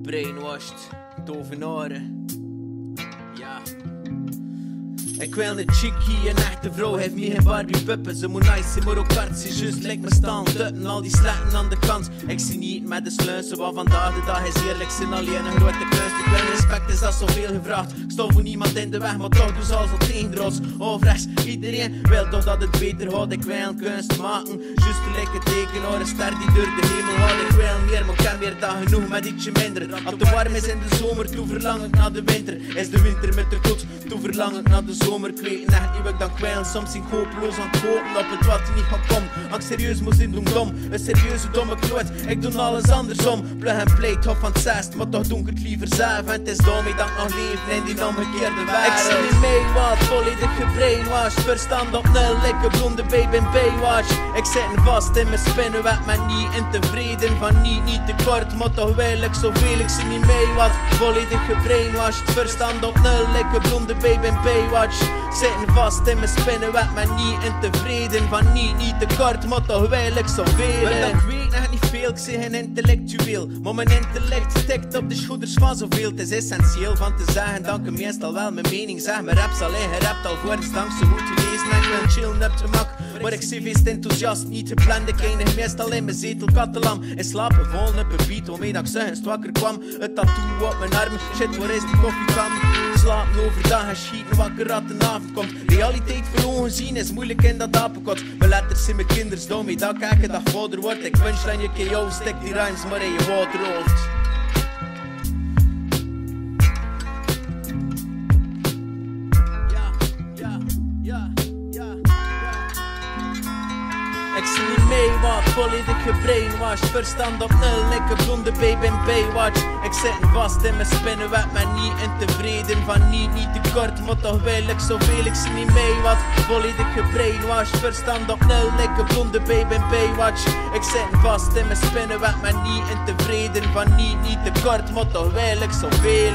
gebrainwashed, dove oren. Ja. Ik wil een chickie, een echte vrouw, heeft niet geen Barbie puppen. Ze moet nice zijn, maar ook hard zijn, just lijkt me staan tutten. Al die sletten aan de kant, ik zie niet met de sluizen. Want vandaag de dag is eerlijk, zijn alleen een grote kluis. Ik wil respect, is dat zoveel gevraagd. Ik sta voor niemand in de weg, maar toch doe ze alles al tegendrots. Of rechts, iedereen wil toch dat het beter gaat. Ik wil een kunst maken, just gelijk het tekenaar. Een ster die door de hemel gaat. Ik wil meer, maar ik ken weer dag genoeg met ietsje minder. Als het warm is in de zomer, toe verlang ik naar de winter. Is de winter met de koets, toe verlang ik naar de zomer. Ik weet echt niet wat ik dan kwijl. Soms zie ik hopeloos aan het hopen op het wat er niet gaat komen. Als ik serieus moest in doen dom, een serieuze domme kloot. Ik doe alles andersom. Plug en play, tof van het zest, maar toch doe ik het liever zelf. En het is daarmee dat ik nog leef in die omgekeerde wereld. Ik zie niet mee wat, volledig gebrainwashed. Verstand op nul, lekker blonde baby in Baywatch. Ik zit vast in mijn spinnenweb, maar niet in tevreden. Van niet tekort, maar toch wil ik zoveel. Ik zie niet mee wat, volledig gebrainwashed. Verstand op nul, lekker blonde baby in Baywatch. Zitten vast in mijn spinnenweb, maar niet in tevreden. Van niet tekort, maar toch wil ik zoveel. Wel, ik weet nog niet veel, ik zeg geen intellectueel. Maar mijn intellect stikt op de schouders van zoveel. Het is essentieel van te zeggen dat ik meestal wel mijn mening zeg. Mijn raps alleen gerapt al voor de stank zo goed gelezen. En ik wil chillen op gemak, maar ik zie feest enthousiast, niet gepland. Ik eindig meestal in mijn zetel kattelam. In slapen volgen op een beat, waarmee dat ik zuigenst wakker kwam. Het tattoo op mijn arm, shit waar is die koffiekan? Slapen overdag en schieten wakker at de avond komt. Realiteit voor ongezien is moeilijk in dat apenkot. Mijn letters zijn mijn kinders dom, mee dat ik elke dag vader word. Ik punchline je KO, stik die rhymes maar in je waterhoofd. Ik zie niet mee wat, volledig gebrainwashed. Verstand op nul, lekker blonde baby in Baywatch. Ik zit vast in mijn spinnenweb, maar niet in tevreden. Van niet tekort, maar toch wil ik zoveel. Ik zie niet mee wat, volledig gebrainwashed. Verstand op nul, lekker blonde baby in Baywatch. Ik zit vast in mijn spinnenweb, maar niet in tevreden. Van niet tekort, maar toch wil ik zoveel.